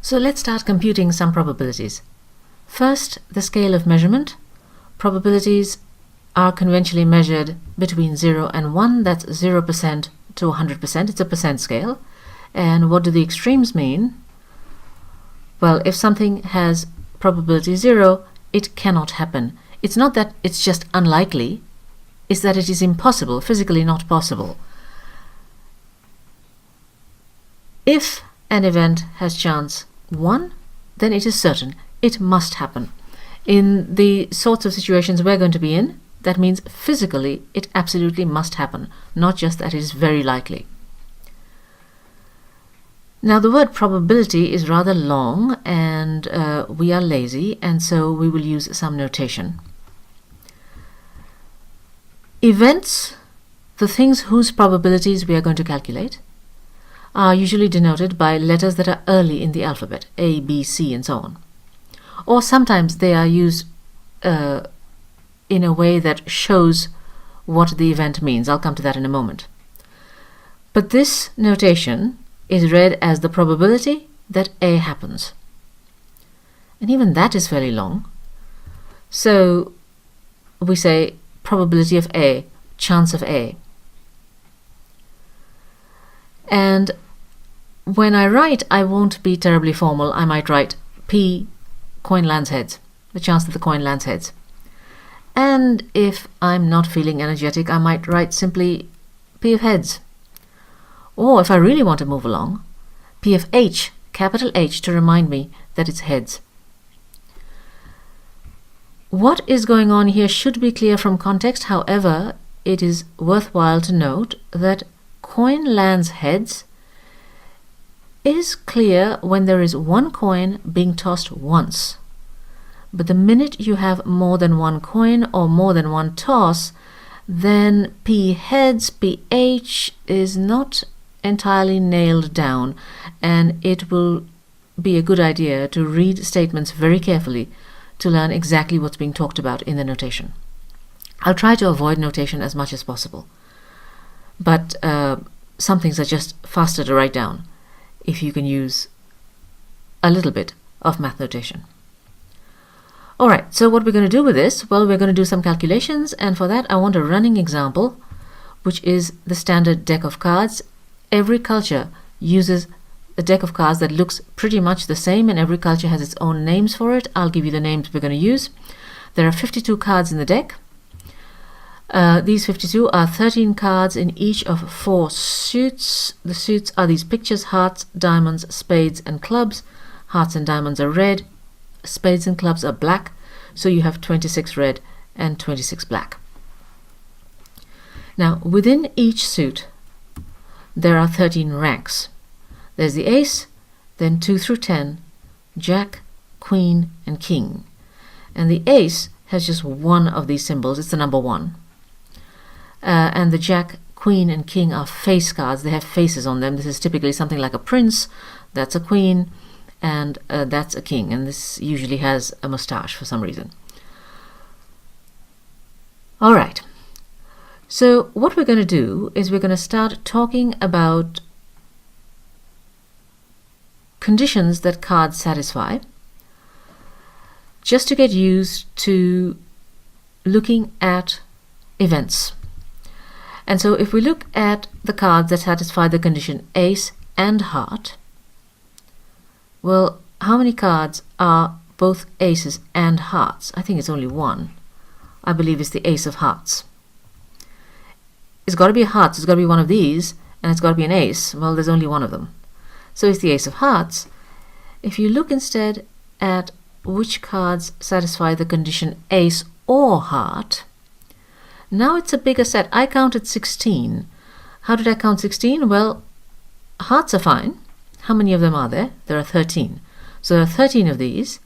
So let's start computing some probabilities. First, the scale of measurement. Probabilities are conventionally measured between 0 and 1, that's 0% to 100%, it's a percent scale. And what do the extremes mean? Well, if something has probability 0, it cannot happen. It's not that it's just unlikely, it's that it is impossible, physically not possible. If an event has chance 1, then it is certain, it must happen. In the sorts of situations we're going to be in, that means physically it absolutely must happen, not just that it is very likely. Now the word probability is rather long and we are lazy, and so we will use some notation. Events, the things whose probabilities we are going to calculate, are usually denoted by letters that are early in the alphabet, A, B, C, and so on. Or sometimes they are used in a way that shows what the event means. I'll come to that in a moment. But this notation is read as the probability that A happens. And even that is fairly long. So we say probability of A, chance of A. And when I write, I won't be terribly formal. I might write P, coin lands heads, the chance that the coin lands heads. And if I'm not feeling energetic, I might write simply P of heads. Or if I really want to move along, P of H, capital H, to remind me that it's heads. What is going on here should be clear from context. However, it is worthwhile to note that coin lands heads is clear when there is one coin being tossed once. But the minute you have more than one coin or more than one toss, then P heads, PH is not entirely nailed down, and it will be a good idea to read statements very carefully to learn exactly what's being talked about in the notation. I'll try to avoid notation as much as possible, but some things are just faster to write down if you can use a little bit of math notation. Alright, so what we're going to do with this? Well, we're going to do some calculations, and for that I want a running example, which is the standard deck of cards. Every culture uses a deck of cards that looks pretty much the same, and every culture has its own names for it. I'll give you the names we're going to use. There are 52 cards in the deck. These 52 are 13 cards in each of 4 suits. The suits are these pictures: hearts, diamonds, spades, and clubs. Hearts and diamonds are red, spades and clubs are black, so you have 26 red and 26 black. Now, within each suit, there are 13 ranks. There's the ace, then 2 through 10, jack, queen, and king. And the ace has just one of these symbols, it's the number 1. And the jack, queen, and king are face cards. They have faces on them. This is typically something like a prince, that's a queen, and that's a king. And this usually has a mustache for some reason. All right. So what we're going to do is we're going to start talking about conditions that cards satisfy, just to get used to looking at events. And so if we look at the cards that satisfy the condition ace and heart, well, how many cards are both aces and hearts? I think it's only one. I believe it's the ace of hearts. It's got to be a heart, so it's got to be one of these, and it's got to be an ace. Well, there's only one of them. So it's the ace of hearts. If you look instead at which cards satisfy the condition ace or heart, now it's a bigger set. I counted 16. How did I count 16? Well, hearts are fine. How many of them are there? There are 13. So there are 13 of these.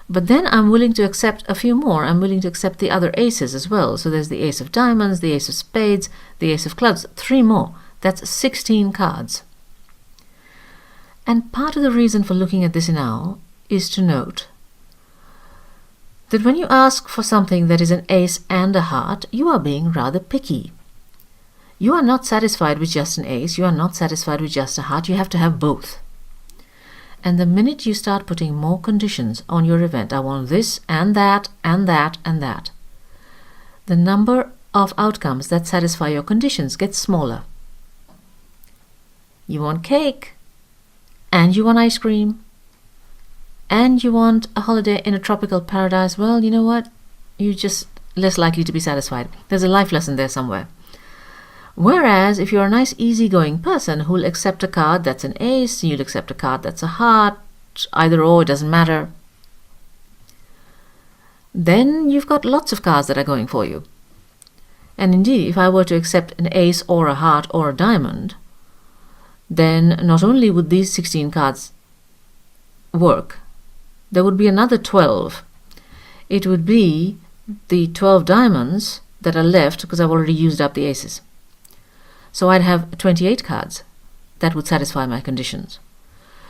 But then I'm willing to accept a few more. I'm willing to accept the other aces as well. So there's the ace of diamonds, the ace of spades, the ace of clubs. 3 more. That's 16 cards. And part of the reason for looking at this now is to note that when you ask for something that is an ace and a heart, you are being rather picky. You are not satisfied with just an ace, you are not satisfied with just a heart, you have to have both. And the minute you start putting more conditions on your event, I want this and that and that and that, the number of outcomes that satisfy your conditions gets smaller. You want cake, and you want ice cream, and you want a holiday in a tropical paradise. Well, you know what? You're just less likely to be satisfied. There's a life lesson there somewhere. Whereas if you're a nice easygoing person who'll accept a card that's an ace, you'll accept a card that's a heart, either or, it doesn't matter, then you've got lots of cards that are going for you. And indeed, if I were to accept an ace or a heart or a diamond, then not only would these 16 cards work, there would be another 12. It would be the 12 diamonds that are left because I've already used up the aces. So I'd have 28 cards that would satisfy my conditions.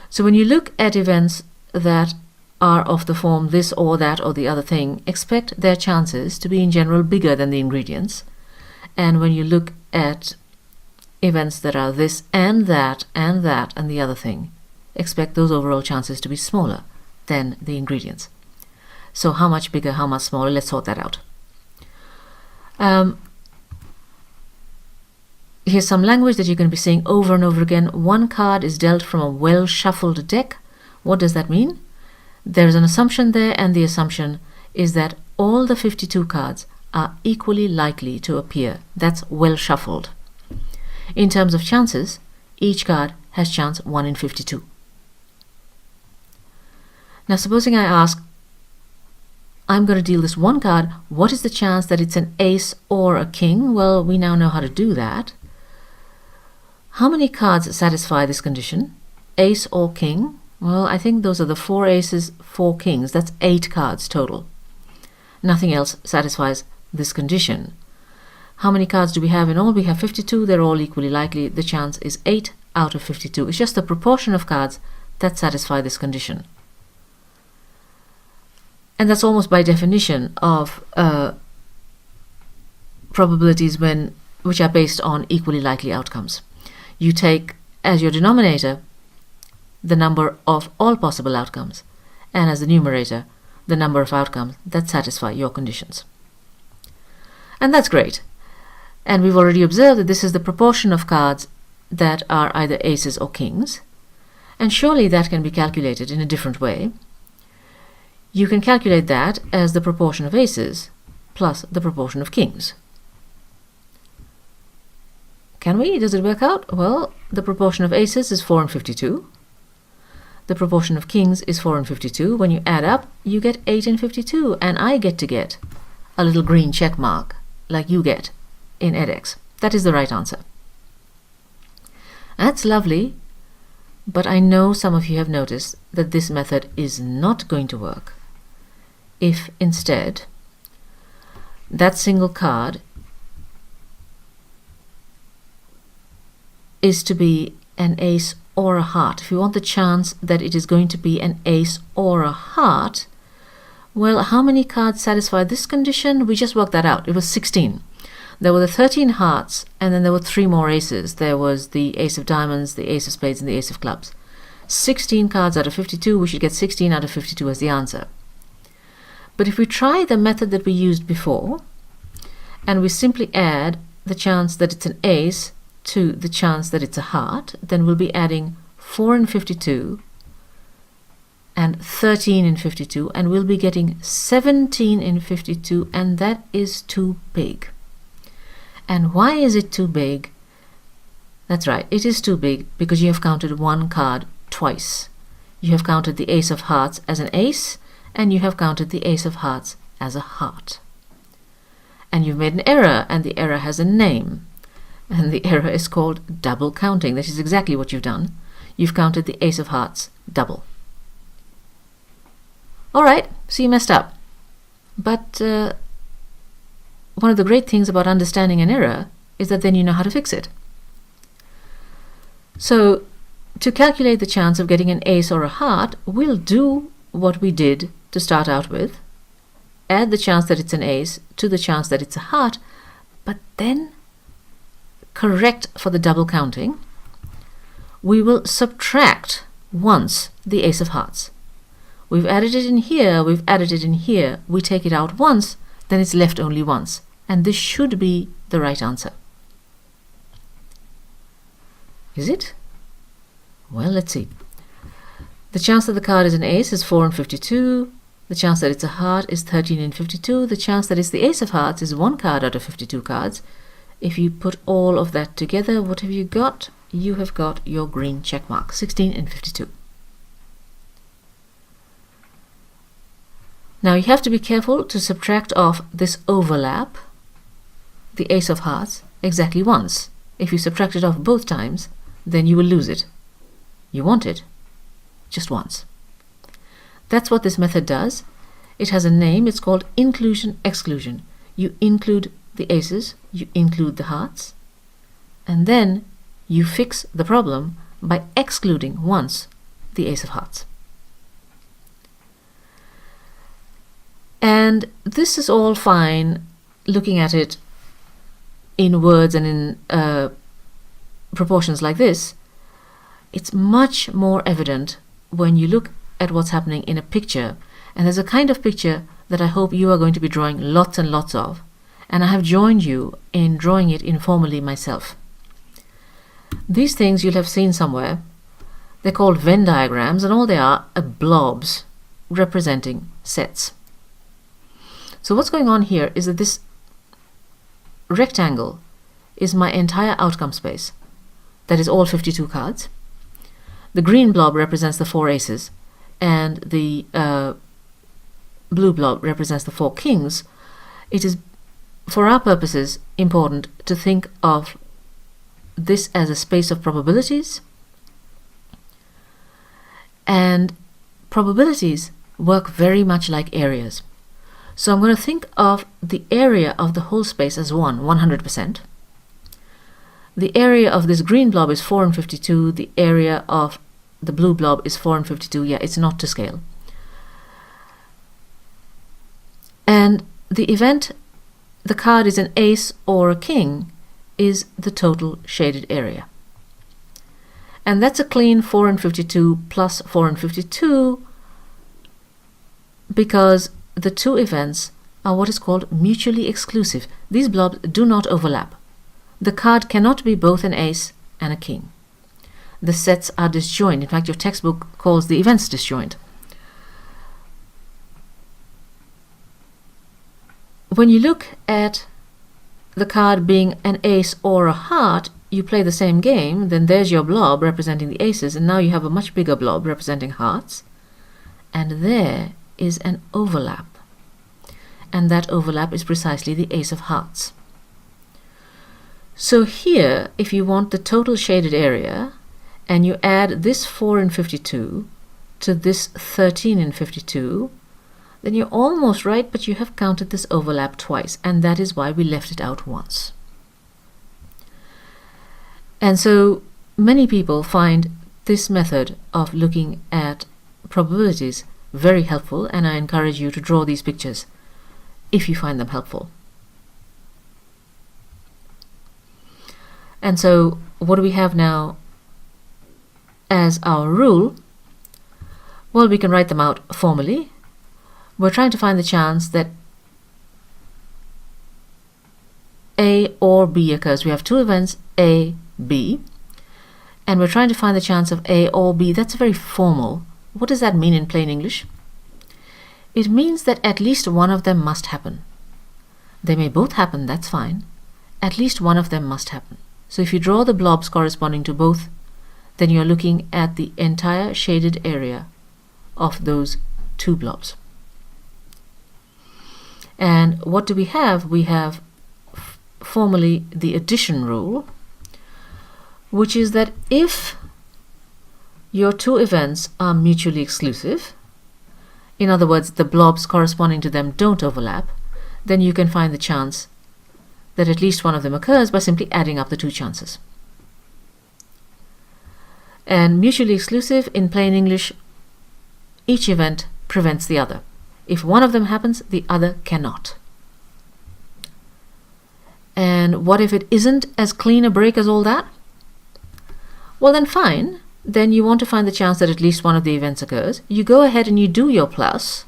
So when you look at events that are of the form this or that or the other thing, expect their chances to be in general bigger than the ingredients. And when you look at events that are this and that and that and the other thing, expect those overall chances to be smaller than the ingredients. So how much bigger, how much smaller? Let's sort that out. Here's some language that you're going to be saying over and over again. One card is dealt from a well-shuffled deck. What does that mean? There's an assumption there, and the assumption is that all the 52 cards are equally likely to appear. That's well-shuffled. In terms of chances, each card has chance 1 in 52. Now, supposing I ask, I'm going to deal this one card, what is the chance that it's an ace or a king? Well, we now know how to do that. How many cards satisfy this condition? Ace or king? Well, I think those are the 4 aces, 4 kings. That's 8 cards total. Nothing else satisfies this condition. How many cards do we have in all? We have 52. They're all equally likely. The chance is 8 out of 52. It's just the proportion of cards that satisfy this condition. And that's almost by definition of probabilities which are based on equally likely outcomes. You take as your denominator the number of all possible outcomes, and as the numerator the number of outcomes that satisfy your conditions. And that's great. And we've already observed that this is the proportion of cards that are either aces or kings. And surely that can be calculated in a different way. You can calculate that as the proportion of aces plus the proportion of kings. Can we? Does it work out? Well, the proportion of aces is 4 in 52. The proportion of kings is 4 in 52. When you add up, you get 8 in 52, and I get to get a little green check mark like you get in edX. That is the right answer. That's lovely, but I know some of you have noticed that this method is not going to work if instead that single card is to be an ace or a heart. If you want the chance that it is going to be an ace or a heart, well, how many cards satisfy this condition? We just worked that out. It was 16. There were the 13 hearts, and then there were 3 more aces. There was the ace of diamonds, the ace of spades, and the ace of clubs. 16 cards out of 52, we should get 16 out of 52 as the answer. But if we try the method that we used before, and we simply add the chance that it's an ace to the chance that it's a heart, then we'll be adding 4 in 52 and 13 in 52, and we'll be getting 17 in 52, and that is too big. And why is it too big? That's right, it is too big because you have counted one card twice. You have counted the ace of hearts as an ace, and you have counted the ace of hearts as a heart. And you've made an error, and the error has a name. And the error is called double counting. This is exactly what you've done. You've counted the ace of hearts double. Alright, so you messed up. But one of the great things about understanding an error is that then you know how to fix it. So to calculate the chance of getting an ace or a heart, we'll do what we did to start out with. Add the chance that it's an ace to the chance that it's a heart, but then correct for the double counting. We will subtract once the ace of hearts. We've added it in here, we've added it in here. We take it out once, then it's left only once. And this should be the right answer. Is it? Well, let's see. The chance that the card is an ace is 4 in 52. The chance that it's a heart is 13 in 52. The chance that it's the ace of hearts is 1 card out of 52 cards. If you put all of that together, what have you got? You have got your green check mark, 16 in 52. Now you have to be careful to subtract off this overlap, the ace of hearts, exactly once. If you subtract it off both times, then you will lose it. You want it just once. That's what this method does. It has a name. It's called inclusion-exclusion. You include the aces, you include the hearts, and then you fix the problem by excluding once the ace of hearts. And this is all fine looking at it in words and in proportions like this. It's much more evident when you look at what's happening in a picture. And there's a kind of picture that I hope you are going to be drawing lots and lots of. And I have joined you in drawing it informally myself. These things you'll have seen somewhere. They're called Venn diagrams, and all they are blobs representing sets. So what's going on here is that this rectangle is my entire outcome space. That is all 52 cards. The green blob represents the 4 aces, and the blue blob represents the 4 kings. It is, for our purposes, important to think of this as a space of probabilities, and probabilities work very much like areas. So I'm going to think of the area of the whole space as 100%. The area of this green blob is 4 in 52. The area of the blue blob is 4 in 52. Yeah, it's not to scale. And the event, the card is an ace or a king, is the total shaded area. And that's a clean 4 in 52 plus 4 in 52, because the two events are what is called mutually exclusive. These blobs do not overlap. The card cannot be both an ace and a king. The sets are disjoint. In fact, your textbook calls the events disjoint. When you look at the card being an ace or a heart, you play the same game. Then there's your blob representing the aces, and now you have a much bigger blob representing hearts. And there is an overlap. And that overlap is precisely the ace of hearts. So here, if you want the total shaded area, and you add this 4 in 52 to this 13 in 52, then you're almost right, but you have counted this overlap twice, and that is why we left it out once. And so many people find this method of looking at probabilities very helpful, and I encourage you to draw these pictures if you find them helpful. And so what do we have now as our rule? Well, we can write them out formally. We're trying to find the chance that A or B occurs. We have two events, A, B, and we're trying to find the chance of A or B. That's very formal. What does that mean in plain English? It means that at least one of them must happen. They may both happen, that's fine. At least one of them must happen. So if you draw the blobs corresponding to both, then you're looking at the entire shaded area of those two blobs. And what do we have? We have formally the addition rule, which is that if your two events are mutually exclusive, in other words, the blobs corresponding to them don't overlap, then you can find the chance that at least one of them occurs by simply adding up the two chances. And mutually exclusive, in plain English, each event prevents the other. If one of them happens, the other cannot. And what if it isn't as clean a break as all that? Well, then fine. then you want to find the chance that at least one of the events occurs. You go ahead and you do your plus,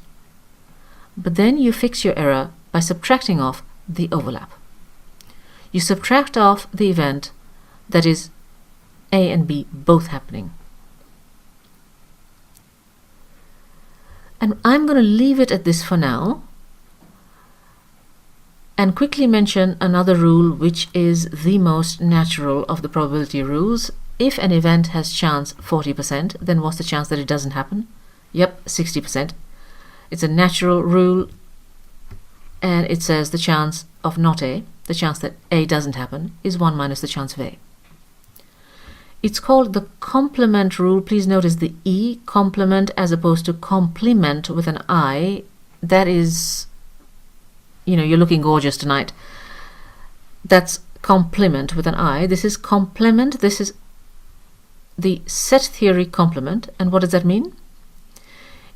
but then you fix your error by subtracting off the overlap. You subtract off the event that is A and B both happening. And I'm going to leave it at this for now and quickly mention another rule which is the most natural of the probability rules. If an event has chance 40%, then what's the chance that it doesn't happen? Yep, 60%. It's a natural rule, and it says the chance of not A, the chance that A doesn't happen, is 1 minus the chance of A. It's called the complement rule. Please notice the E, complement, as opposed to complement with an I. That is, you're looking gorgeous tonight. That's complement with an I. This is complement. This is the set theory complement. And what does that mean?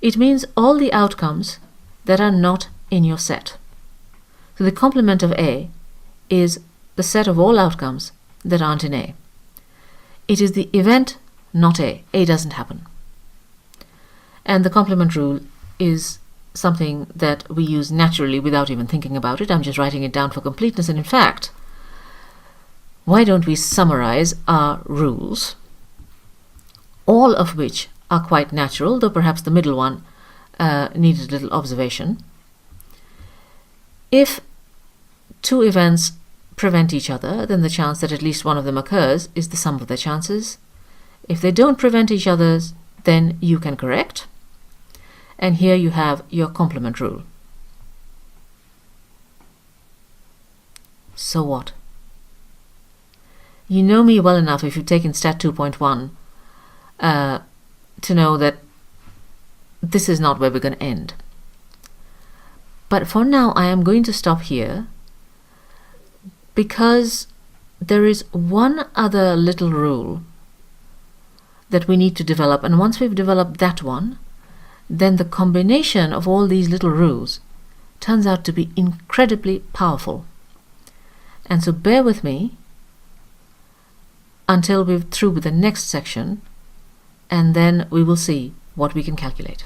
It means all the outcomes that are not in your set. So the complement of A is the set of all outcomes that aren't in A. It is the event, not A. A doesn't happen. And the complement rule is something that we use naturally without even thinking about it. I'm just writing it down for completeness. And in fact, why don't we summarize our rules, all of which are quite natural, though perhaps the middle one needed a little observation. If two events prevent each other, then the chance that at least one of them occurs is the sum of their chances. If they don't prevent each other, then you can correct. And here you have your complement rule. So what? You know me well enough, if you've taken Stat 2.1, to know that this is not where we're going to end. But for now, I am going to stop here, because there is one other little rule that we need to develop, and once we've developed that one, then the combination of all these little rules turns out to be incredibly powerful. And so bear with me until we're through with the next section, and then we will see what we can calculate.